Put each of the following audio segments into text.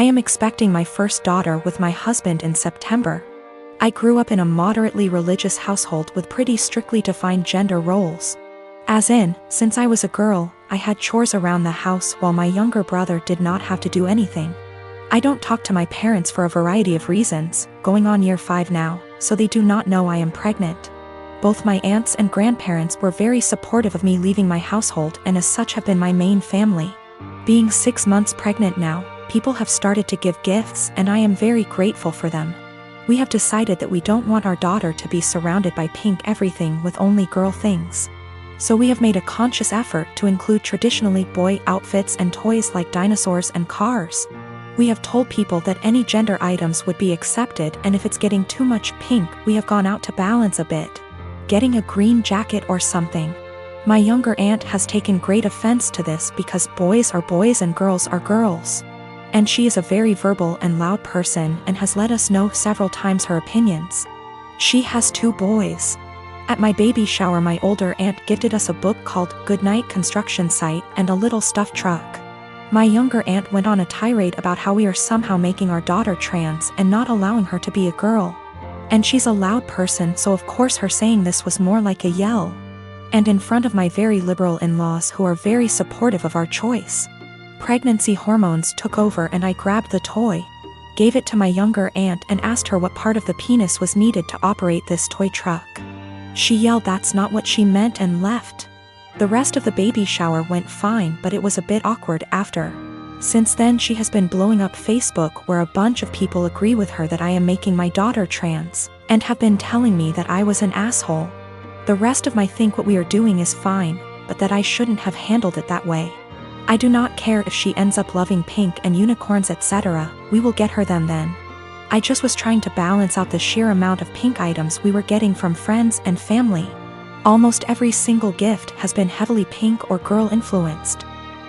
I am expecting my first daughter with my husband in September. I grew up in a moderately religious household with pretty strictly defined gender roles. As in, since I was a girl, I had chores around the house while my younger brother did not have to do anything. I don't talk to my parents for a variety of reasons, going on year 5 now, so they do not know I am pregnant. Both my aunts and grandparents were very supportive of me leaving my household and as such have been my main family. Being 6 months pregnant now, people have started to give gifts and I am very grateful for them. We have decided that we don't want our daughter to be surrounded by pink everything with only girl things. So we have made a conscious effort to include traditionally boy outfits and toys like dinosaurs and cars. We have told people that any gender items would be accepted, and if it's getting too much pink, we have gone out to balance a bit. Getting a green jacket or something. My younger aunt has taken great offense to this because boys are boys and girls are girls. And she is a very verbal and loud person and has let us know several times her opinions. She has 2 boys. At my baby shower, my older aunt gifted us a book called Goodnight Construction Site and a little stuffed truck. My younger aunt went on a tirade about how we are somehow making our daughter trans and not allowing her to be a girl. And she's a loud person, so of course her saying this was more like a yell. And in front of my very liberal in-laws who are very supportive of our choice. Pregnancy hormones took over and I grabbed the toy, gave it to my younger aunt and asked her what part of the penis was needed to operate this toy truck. She yelled that's not what she meant and left. The rest of the baby shower went fine, but it was a bit awkward after. Since then she has been blowing up Facebook where a bunch of people agree with her that I am making my daughter trans, and have been telling me that I was an asshole. The rest of my think what we are doing is fine, but that I shouldn't have handled it that way. I do not care if she ends up loving pink and unicorns etc., we will get her them then. I just was trying to balance out the sheer amount of pink items we were getting from friends and family. Almost every single gift has been heavily pink or girl influenced.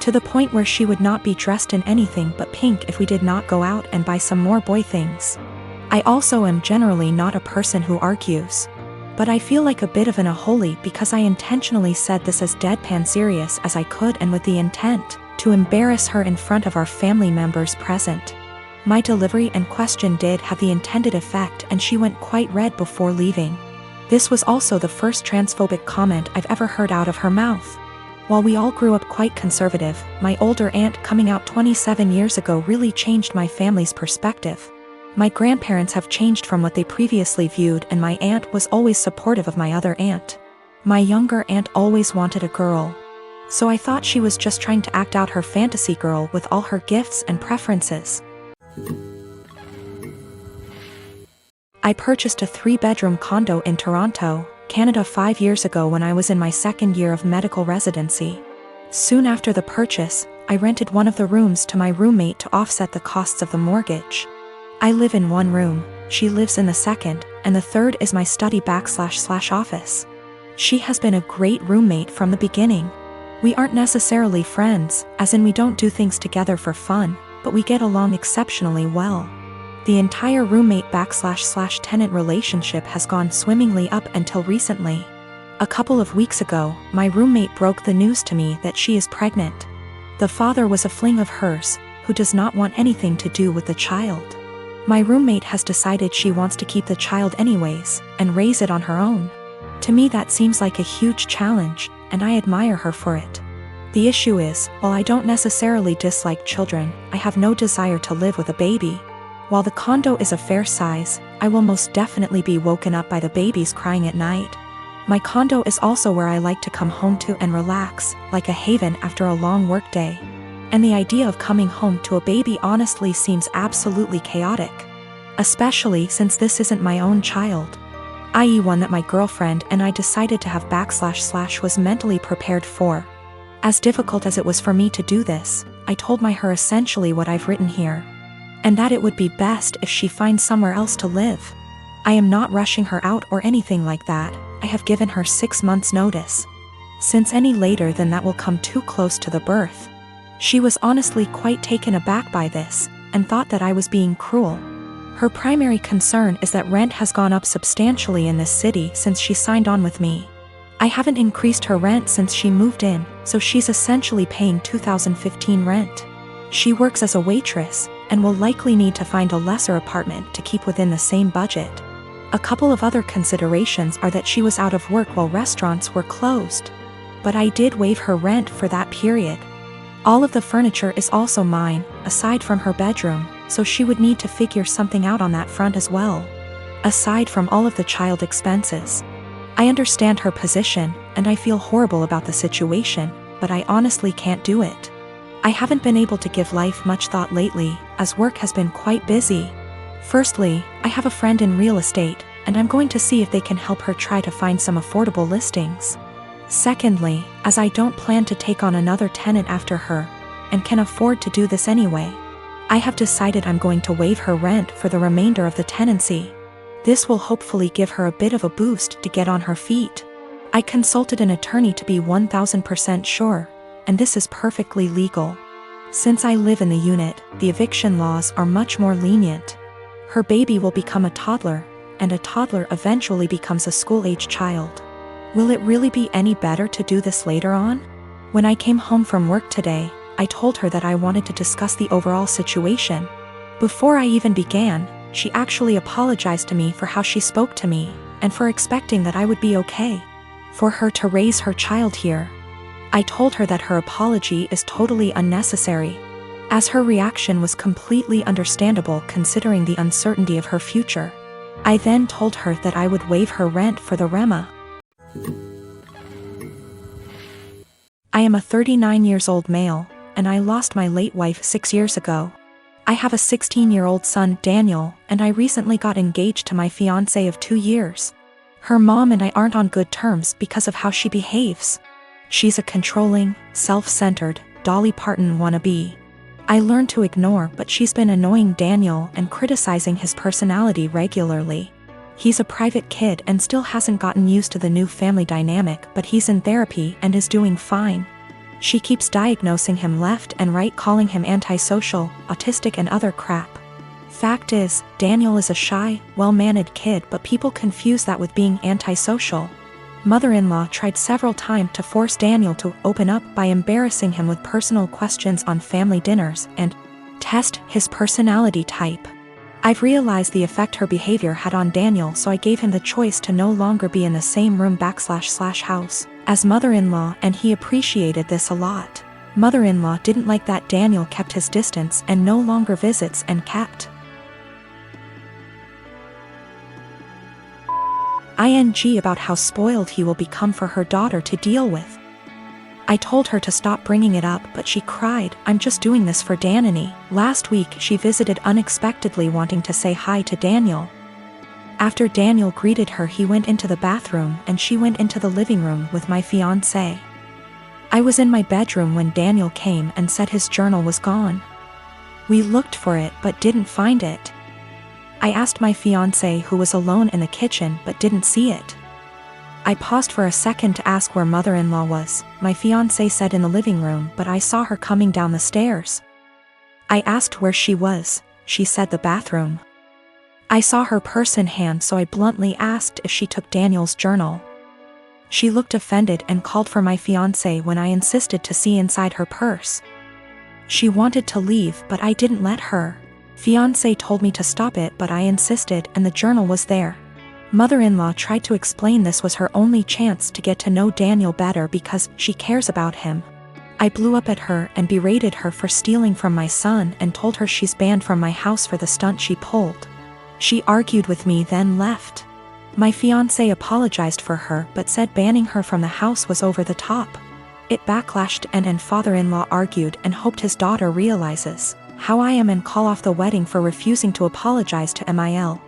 To the point where she would not be dressed in anything but pink if we did not go out and buy some more boy things. I also am generally not a person who argues. But I feel like a bit of an unholy because I intentionally said this as deadpan serious as I could and with the intent to embarrass her in front of our family members present. My delivery and question did have the intended effect and she went quite red before leaving. This was also the first transphobic comment I've ever heard out of her mouth. While we all grew up quite conservative, my older aunt coming out 27 years ago really changed my family's perspective. My grandparents have changed from what they previously viewed and my aunt was always supportive of my other aunt. My younger aunt always wanted a girl. So I thought she was just trying to act out her fantasy girl with all her gifts and preferences. I purchased a 3-bedroom condo in Toronto, Canada 5 years ago when I was in my 2nd year of medical residency. Soon after the purchase, I rented one of the rooms to my roommate to offset the costs of the mortgage. I live in 1 room, she lives in the 2nd, and the 3rd is my study / office. She has been a great roommate from the beginning. We aren't necessarily friends, as in we don't do things together for fun, but we get along exceptionally well. The entire roommate / tenant relationship has gone swimmingly up until recently. A couple of weeks ago, my roommate broke the news to me that she is pregnant. The father was a fling of hers, who does not want anything to do with the child. My roommate has decided she wants to keep the child anyways, and raise it on her own. To me that seems like a huge challenge, and I admire her for it. The issue is, while I don't necessarily dislike children, I have no desire to live with a baby. While the condo is a fair size, I will most definitely be woken up by the babies crying at night. My condo is also where I like to come home to and relax, like a haven after a long workday. And the idea of coming home to a baby honestly seems absolutely chaotic. Especially since this isn't my own child. I.e. one that my girlfriend and I decided to have / was mentally prepared for. As difficult as it was for me to do this, I told her essentially what I've written here. And that it would be best if she finds somewhere else to live. I am not rushing her out or anything like that, I have given her 6 months notice. Since any later than that will come too close to the birth. She was honestly quite taken aback by this, and thought that I was being cruel. Her primary concern is that rent has gone up substantially in this city since she signed on with me. I haven't increased her rent since she moved in, so she's essentially paying 2015 rent. She works as a waitress, and will likely need to find a lesser apartment to keep within the same budget. A couple of other considerations are that she was out of work while restaurants were closed. But I did waive her rent for that period. All of the furniture is also mine, aside from her bedroom, so she would need to figure something out on that front as well. Aside from all of the child expenses. I understand her position, and I feel horrible about the situation, but I honestly can't do it. I haven't been able to give life much thought lately, as work has been quite busy. Firstly, I have a friend in real estate, and I'm going to see if they can help her try to find some affordable listings. Secondly, as I don't plan to take on another tenant after her, and can afford to do this anyway, I have decided I'm going to waive her rent for the remainder of the tenancy. This will hopefully give her a bit of a boost to get on her feet. I consulted an attorney to be 1000% sure, and this is perfectly legal. Since I live in the unit, the eviction laws are much more lenient. Her baby will become a toddler, and a toddler eventually becomes a school-age child. Will it really be any better to do this later on? When I came home from work today, I told her that I wanted to discuss the overall situation. Before I even began, she actually apologized to me for how she spoke to me, and for expecting that I would be okay for her to raise her child here. I told her that her apology is totally unnecessary, as her reaction was completely understandable considering the uncertainty of her future. I then told her that I would waive her rent for the REMA. I am a 39 years old male, and I lost my late wife 6 years ago. I have a 16-year-old son, Daniel, and I recently got engaged to my fiancé of 2 years. Her mom and I aren't on good terms because of how she behaves. She's a controlling, self-centered, Dolly Parton wannabe. I learned to ignore, but she's been annoying Daniel and criticizing his personality regularly. He's a private kid and still hasn't gotten used to the new family dynamic, but he's in therapy and is doing fine. She keeps diagnosing him left and right, calling him antisocial, autistic and other crap. Fact is, Daniel is a shy, well-mannered kid, but people confuse that with being antisocial. Mother-in-law tried several times to force Daniel to open up by embarrassing him with personal questions on family dinners and test his personality type. I've realized the effect her behavior had on Daniel, so I gave him the choice to no longer be in the same room / house as mother-in-law, and he appreciated this a lot. Mother-in-law didn't like that Daniel kept his distance and no longer visits and kept ing about how spoiled he will become for her daughter to deal with. I told her to stop bringing it up, but she cried, "I'm just doing this for Danny." Last week she visited unexpectedly, wanting to say hi to Daniel. After Daniel greeted her, he went into the bathroom and she went into the living room with my fiancé. I was in my bedroom when Daniel came and said his journal was gone. We looked for it but didn't find it. I asked my fiancé, who was alone in the kitchen, but didn't see it. I paused for a second to ask where mother-in-law was. My fiancé said in the living room, but I saw her coming down the stairs. I asked where she was. She said the bathroom. I saw her purse in hand, so I bluntly asked if she took Daniel's journal. She looked offended and called for my fiancé when I insisted to see inside her purse. She wanted to leave, but I didn't let her. Fiancé told me to stop it, but I insisted, and the journal was there. Mother-in-law tried to explain this was her only chance to get to know Daniel better because she cares about him. I blew up at her and berated her for stealing from my son and told her she's banned from my house for the stunt she pulled. She argued with me, then left. My fiancé apologized for her but said banning her from the house was over the top. It backlashed and father-in-law argued and hoped his daughter realizes how I am and call off the wedding for refusing to apologize to Mil.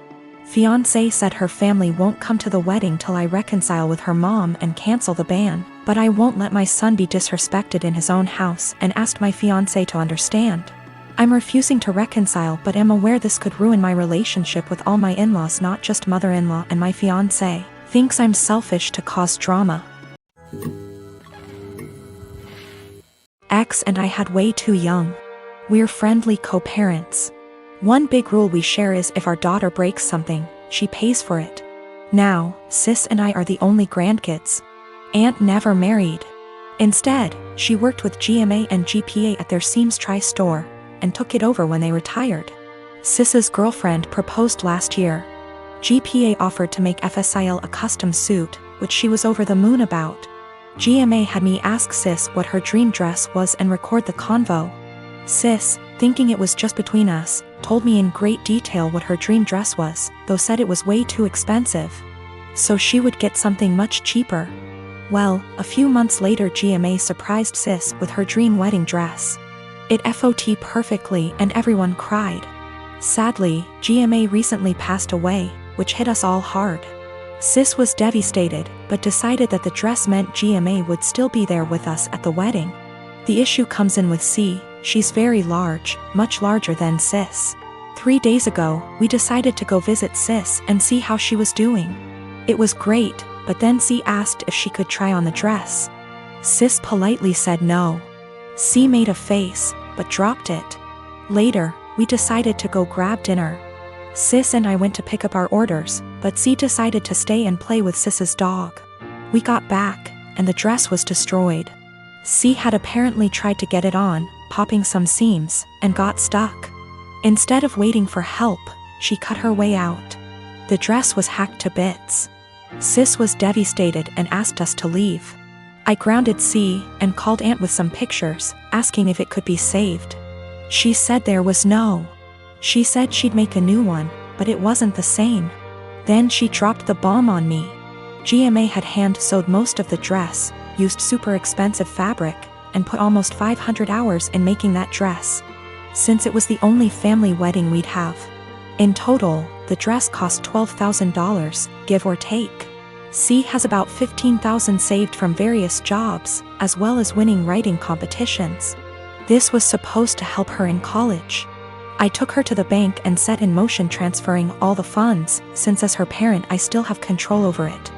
Fiancé said her family won't come to the wedding till I reconcile with her mom and cancel the ban, but I won't let my son be disrespected in his own house and asked my fiancé to understand. I'm refusing to reconcile but am aware this could ruin my relationship with all my in-laws, not just mother-in-law, and my fiancé thinks I'm selfish to cause drama. Ex and I had way too young. We're friendly co-parents. One big rule we share is if our daughter breaks something, she pays for it. Now, sis and I are the only grandkids. Aunt never married. Instead, she worked with GMA and GPA at their Seams Tri store, and took it over when they retired. Sis's girlfriend proposed last year. GPA offered to make FSIL a custom suit, which she was over the moon about. GMA had me ask Sis what her dream dress was and record the convo. Sis, thinking it was just between us, told me in great detail what her dream dress was, though said it was way too expensive. So she would get something much cheaper. Well, a few months later GMA surprised Sis with her dream wedding dress. It FOT perfectly and everyone cried. Sadly, GMA recently passed away, which hit us all hard. Sis was devastated, but decided that the dress meant GMA would still be there with us at the wedding. The issue comes in with C. She's very large, much larger than Sis. 3 days ago, we decided to go visit Sis and see how she was doing. It was great, but then C asked if she could try on the dress. Sis politely said no. C made a face, but dropped it. Later, we decided to go grab dinner. Sis and I went to pick up our orders, but C decided to stay and play with Sis's dog. We got back, and the dress was destroyed. C had apparently tried to get it on, popping some seams, and got stuck. Instead of waiting for help, she cut her way out. The dress was hacked to bits. Sis was devastated and asked us to leave. I grounded C and called Aunt with some pictures, asking if it could be saved. She said there was no. She said she'd make a new one, but it wasn't the same. Then she dropped the bomb on me. GMA had hand-sewed most of the dress, used super expensive fabric, and put almost 500 hours in making that dress. Since it was the only family wedding we'd have. In total, the dress cost $12,000, give or take. C has about $15,000 saved from various jobs, as well as winning writing competitions. This was supposed to help her in college. I took her to the bank and set in motion transferring all the funds, since as her parent I still have control over it.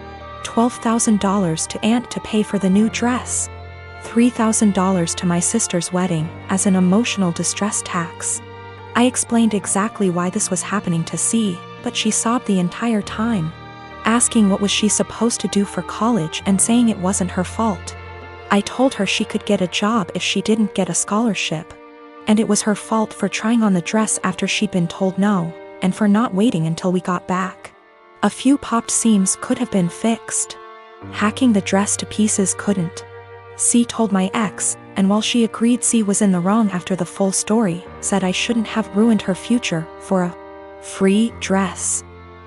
$12,000 to Aunt to pay for the new dress. $3,000 to my sister's wedding, as an emotional distress tax. I explained exactly why this was happening to C, but she sobbed the entire time. Asking what was she supposed to do for college and saying it wasn't her fault. I told her she could get a job if she didn't get a scholarship. And it was her fault for trying on the dress after she'd been told no, and for not waiting until we got back. A few popped seams could have been fixed. Hacking the dress to pieces couldn't. C told my ex, and while she agreed C was in the wrong after the full story, said I shouldn't have ruined her future for a free dress.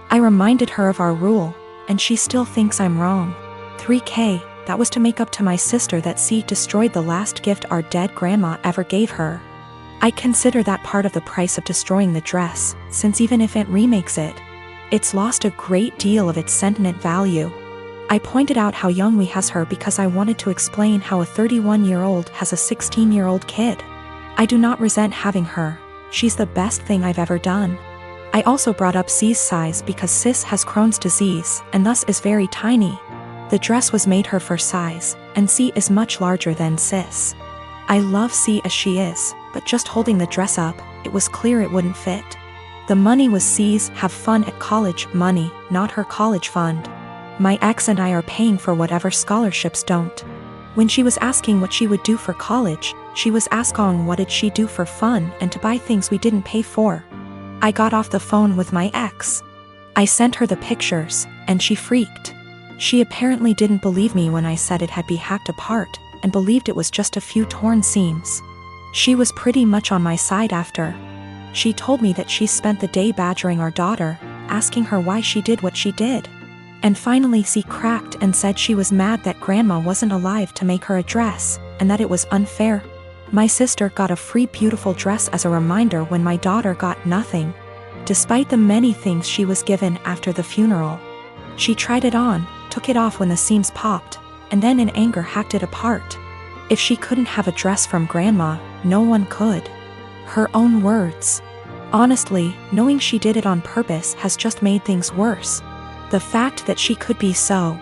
I reminded her of our rule, and she still thinks I'm wrong. $3,000, that was to make up to my sister that C destroyed the last gift our dead grandma ever gave her. I consider that part of the price of destroying the dress, since even if Aunt remakes it, it's lost a great deal of its sentiment value. I pointed out how young we has her because I wanted to explain how a 31-year-old has a 16-year-old kid. I do not resent having her. She's the best thing I've ever done. I also brought up C's size because Sis has Crohn's disease and thus is very tiny. The dress was made her for size, and C is much larger than Sis. I love C as she is, but just holding the dress up, it was clear it wouldn't fit. The money was C's have fun at college money, not her college fund. My ex and I are paying for whatever scholarships don't. When she was asking what she would do for college, she was asking what did she do for fun and to buy things we didn't pay for. I got off the phone with my ex. I sent her the pictures, and she freaked. She apparently didn't believe me when I said it had been hacked apart, and believed it was just a few torn seams. She was pretty much on my side after. She told me that she spent the day badgering our daughter, asking her why she did what she did. And finally she cracked and said she was mad that grandma wasn't alive to make her a dress, and that it was unfair. My sister got a free beautiful dress as a reminder when my daughter got nothing. Despite the many things she was given after the funeral. She tried it on, took it off when the seams popped, and then in anger hacked it apart. If she couldn't have a dress from grandma, no one could. Her own words. Honestly, knowing she did it on purpose has just made things worse. The fact that she could be so